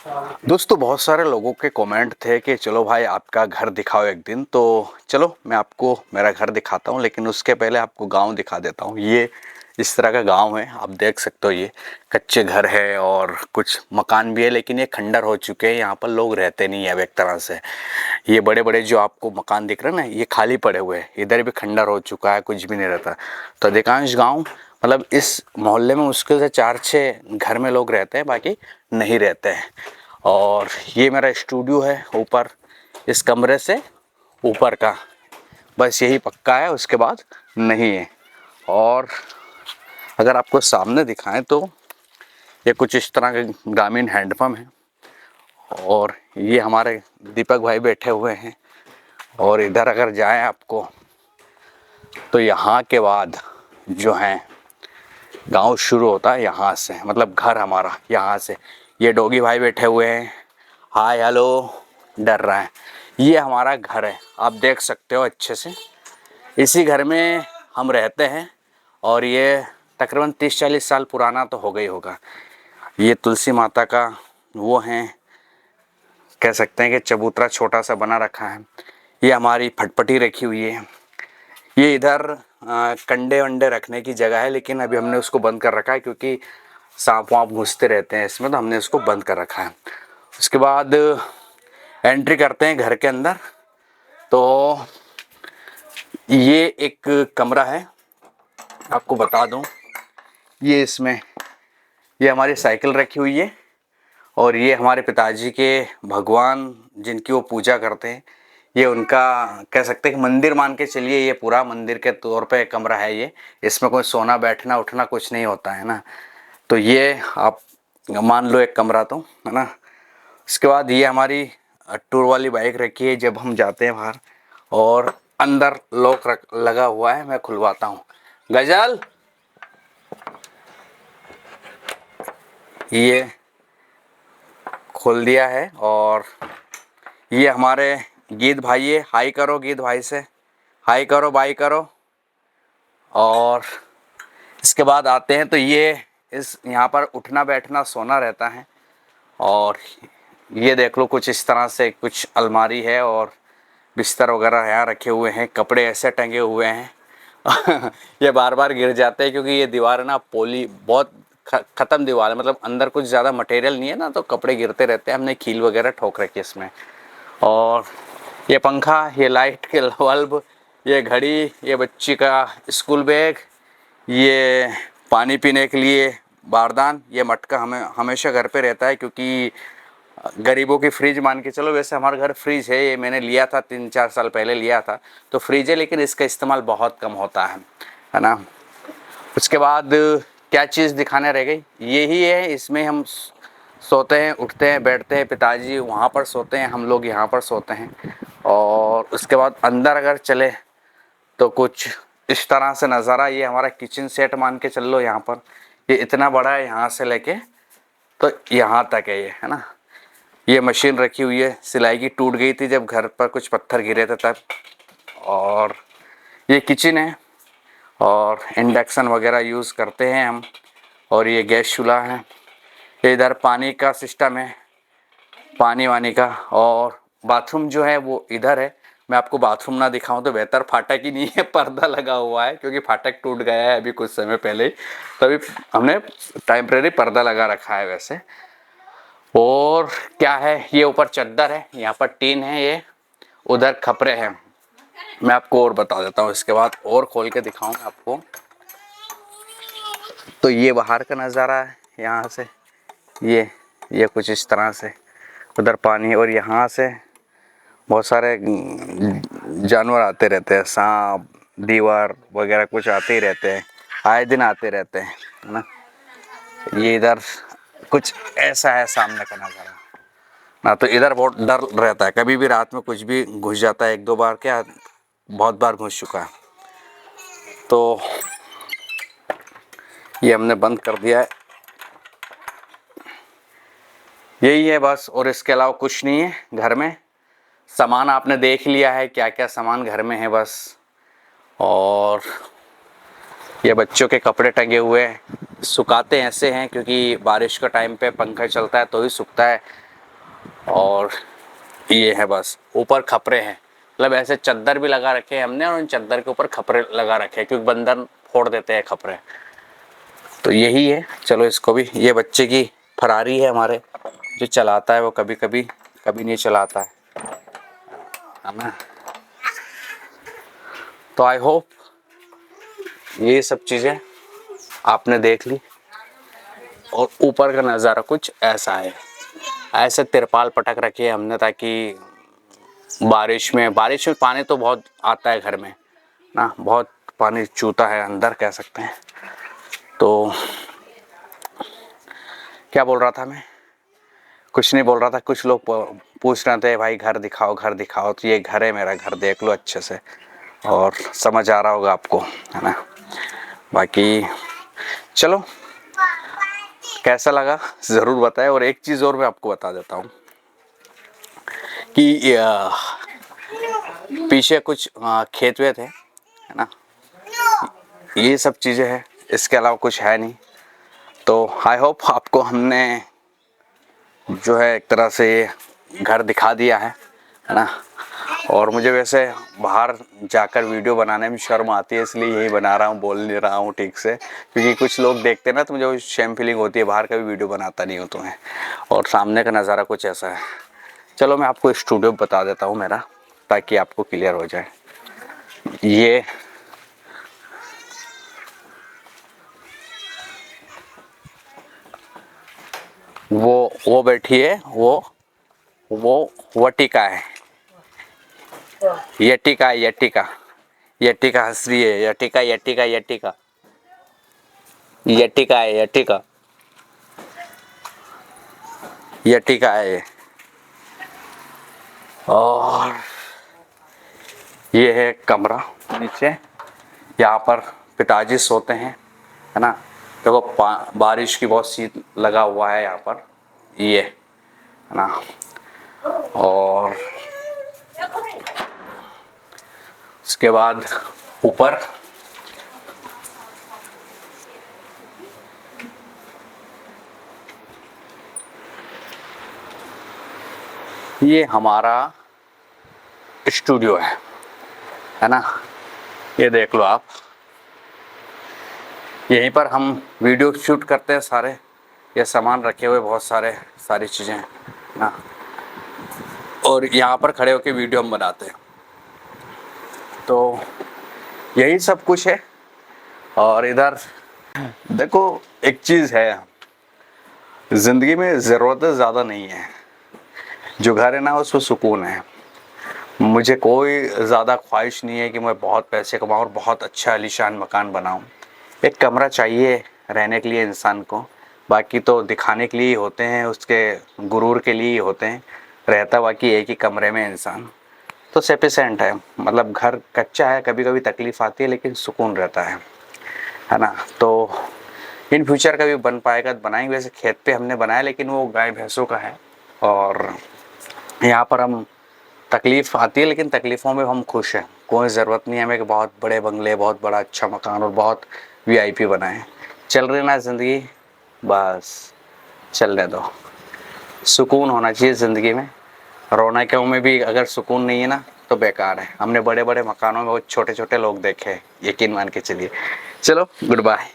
दोस्तों बहुत सारे लोगों के कमेंट थे कि चलो भाई आपका घर दिखाओ एक दिन। तो चलो मैं आपको मेरा घर दिखाता हूँ, लेकिन उसके पहले आपको गांव दिखा देता हूँ। ये इस तरह का गांव है, आप देख सकते हो। ये कच्चे घर है और कुछ मकान भी है, लेकिन ये खंडर हो चुके हैं। यहाँ पर लोग रहते नहीं है अब एक तरह से। ये बड़े बड़े जो आपको मकान दिख रहे हैं ना, ये खाली पड़े हुए हैं। इधर भी खंडर हो चुका है, कुछ भी नहीं रहता। तो अधिकांश गाँव मतलब इस मोहल्ले में मुश्किल से 4-6 घर में लोग रहते हैं, बाकी नहीं रहते हैं। और ये मेरा स्टूडियो है ऊपर, इस कमरे से ऊपर का बस यही पक्का है, उसके बाद नहीं है। और अगर आपको सामने दिखाएं तो ये कुछ इस तरह के ग्रामीण हैंडपम्प है। और ये हमारे दीपक भाई बैठे हुए हैं। और इधर अगर जाएं आपको तो यहाँ के बाद जो है गांव शुरू होता है यहाँ से, मतलब घर हमारा यहाँ से। ये डॉगी भाई बैठे हुए हैं, हाय हेलो डर रहा है। ये हमारा घर है, आप देख सकते हो अच्छे से। इसी घर में हम रहते हैं। और ये तकरीबन 30-40 साल पुराना तो हो गई होगा। ये तुलसी माता का वो है, कह सकते हैं कि चबूतरा छोटा सा बना रखा है। ये हमारी फटपटी रखी हुई है। ये इधर कंडे वंडे रखने की जगह है, लेकिन अभी हमने उसको बंद कर रखा है क्योंकि सांप वाँप घुसते रहते हैं इसमें, तो हमने उसको बंद कर रखा है। उसके बाद एंट्री करते हैं घर के अंदर। तो ये एक कमरा है, आपको बता दूं। ये इसमें ये हमारी साइकिल रखी हुई है। और ये हमारे पिताजी के भगवान जिनकी वो पूजा करते हैं, ये उनका कह सकते हैं कि मंदिर मान के चलिए। ये पूरा मंदिर के तौर पे कमरा है ये। इसमें कोई सोना बैठना उठना कुछ नहीं होता है ना। तो ये आप मान लो एक कमरा, तो है ना। उसके बाद ये हमारी टूर वाली बाइक रखी है जब हम जाते हैं बाहर। और अंदर लॉक लगा हुआ है, मैं खुलवाता हूँ। गजल, ये खोल दिया है। और ये हमारे गीत भाई है, हाई करो गीत भाई से, हाई करो बाई करो। और इसके बाद आते हैं तो ये इस यहाँ पर उठना बैठना सोना रहता है। और ये देख लो कुछ इस तरह से कुछ अलमारी है और बिस्तर वगैरह यहाँ रखे हुए हैं, कपड़े ऐसे टंगे हुए हैं। ये बार बार गिर जाते हैं क्योंकि ये दीवार है ना पोली बहुत ख़त्म दीवार है, मतलब अंदर कुछ ज़्यादा मटेरियल नहीं है ना, तो कपड़े गिरते रहते हैं। हमने कील वगैरह ठोक रखी है इसमें। और ये पंखा, ये लाइट के बल्ब, ये घड़ी, ये बच्ची का स्कूल बैग, ये पानी पीने के लिए बारदान। ये मटका हमें हमेशा घर पे रहता है क्योंकि गरीबों की फ्रिज मान के चलो। वैसे हमारे घर फ्रिज है, ये मैंने लिया था 3-4 साल पहले लिया था, तो फ्रिज है, लेकिन इसका इस्तेमाल बहुत कम होता है ना। उसके बाद क्या चीज़ दिखाने रह गई, यही है। इसमें हम सोते हैं, उठते हैं, बैठते हैं। पिताजी वहाँ पर सोते हैं, हम लोग यहाँ पर सोते हैं। और उसके बाद अंदर अगर चले तो कुछ इस तरह से नज़ारा। ये हमारा किचन सेट मान के चल लो। यहाँ पर ये इतना बड़ा है, यहाँ से लेके तो यहाँ तक है ये, है ना। ये मशीन रखी हुई है, सिलाई की, टूट गई थी जब घर पर कुछ पत्थर गिरे थे तब। और ये किचन है और इंडक्शन वगैरह यूज़ करते हैं हम। और ये गैस चूल्हा है। ये इधर पानी का सिस्टम है, पानी वानी का। और बाथरूम जो है वो इधर है। मैं आपको बाथरूम ना दिखाऊं तो बेहतर। फाटक ही नहीं है, पर्दा लगा हुआ है क्योंकि फाटक टूट गया है अभी कुछ समय पहले ही, तभी हमने टेम्परेरी पर्दा लगा रखा है वैसे। और क्या है, ये ऊपर चद्दर है, यहाँ पर टीन है, ये उधर खपरे हैं। मैं आपको और बता देता हूँ, इसके बाद और खोल के दिखाऊंगा आपको। तो ये बाहर का नज़ारा है यहाँ से। ये कुछ इस तरह से, उधर पानी। और यहाँ से बहुत सारे जानवर आते रहते हैं, सांप दीवार वगैरह कुछ आते ही रहते हैं, आए दिन आते रहते हैं, है ना। ये इधर कुछ ऐसा है सामने का नज़ारा ना। तो इधर बहुत डर रहता है, कभी भी रात में कुछ भी घुस जाता है। 1-2 बार क्या, बहुत बार घुस चुका है। तो ये हमने बंद कर दिया है, यही है बस। और इसके अलावा कुछ नहीं है घर में। सामान आपने देख लिया है क्या क्या सामान घर में है बस। और ये बच्चों के कपड़े टंगे हुए हैं, सुखाते ऐसे हैं क्योंकि बारिश का टाइम पे पंखा चलता है तो ही सूखता है। और ये है बस, ऊपर खपरे हैं, मतलब ऐसे चद्दर भी लगा रखे हैं हमने और उन चद्दर के ऊपर खपरे लगा रखे हैं क्योंकि बंदर फोड़ देते हैं खपरे। तो यही है, चलो इसको भी, ये बच्चे की फरारी है हमारे, जो चलाता है वो कभी कभी, कभी नहीं चलाता है ना। तो आई होप ये सब चीज़ें आपने देख ली। और ऊपर का नज़ारा कुछ ऐसा है, ऐसे तिरपाल पटक रखी है हमने ताकि बारिश में पानी तो बहुत आता है घर में ना, बहुत पानी चूता है अंदर कह सकते हैं। तो क्या बोल रहा था मैं, कुछ नहीं बोल रहा था। कुछ लोग पूछ रहे थे भाई घर दिखाओ घर दिखाओ, तो ये घर है मेरा, घर देख लो अच्छे से और समझ आ रहा होगा आपको, है ना। बाकी चलो, कैसा लगा ज़रूर बताएं। और एक चीज़ और मैं आपको बता देता हूँ कि पीछे कुछ खेत वेत है ना, ये सब चीज़ें हैं, इसके अलावा कुछ है नहीं। तो आई होप आपको हमने जो है एक तरह से घर दिखा दिया है ना। और मुझे वैसे बाहर जाकर वीडियो बनाने में शर्म आती है, इसलिए यही बना रहा हूँ, बोल नहीं रहा हूँ ठीक से, क्योंकि कुछ लोग देखते हैं ना तो मुझे शेम फीलिंग होती है, बाहर का भी वीडियो बनाता नहीं हूँ तुम्हें। और सामने का नज़ारा कुछ ऐसा है। चलो मैं आपको स्टूडियो बता देता हूँ मेरा, ताकि आपको क्लियर हो जाए। ये वो बैठी है, वो वटिका है, यटिका है, यटिका, यटिका हंस रही है, यटिका यटिका यटिका यटिका है, यटिका यटिका है। और ये है कमरा नीचे, यहाँ पर पिताजी सोते हैं, है ना। देखो बारिश की बहुत शीत लगा हुआ है यहाँ पर, ये है ना। और उसके बाद ऊपर ये हमारा स्टूडियो है ना। ये देख लो आप, यहीं पर हम वीडियो शूट करते हैं सारे, ये सामान रखे हुए बहुत सारे, सारी चीज़ें ना। और यहाँ पर खड़े होकर वीडियो हम बनाते हैं। तो यही सब कुछ है। और इधर देखो, एक चीज़ है, ज़िंदगी में ज़रूरतें ज़्यादा नहीं है, जो घर है ना उसमें सुकून है। मुझे कोई ज़्यादा ख्वाहिश नहीं है कि मैं बहुत पैसे कमाऊँ और बहुत अच्छा आलीशान मकान बनाऊँ। एक कमरा चाहिए रहने के लिए इंसान को, बाकी तो दिखाने के लिए ही होते हैं, उसके गुरूर के लिए ही होते हैं। रहता बाकी एक ही कमरे में इंसान तो सफिशिएंट है। मतलब घर कच्चा है, कभी कभी तकलीफ़ आती है लेकिन सुकून रहता है ना। तो इन फ्यूचर कभी बन पाएगा तो बनाएंगे। वैसे खेत पे हमने बनाया लेकिन वो गाय भैंसों का है। और यहाँ पर हम तकलीफ़ आती है लेकिन तकलीफ़ों में हम खुश हैं। कोई ज़रूरत नहीं है हमें कि बहुत बड़े बंगले, बहुत बड़ा अच्छा मकान और बहुत वीआईपी बनाएं। चल रही ना ज़िंदगी, बस चलने दो। सुकून होना चाहिए ज़िंदगी में। रौनकों में भी अगर सुकून नहीं है ना तो बेकार है। हमने बड़े बड़े मकानों में वो छोटे छोटे लोग देखे हैं, यकीन मान के चलिए। चलो गुड बाय।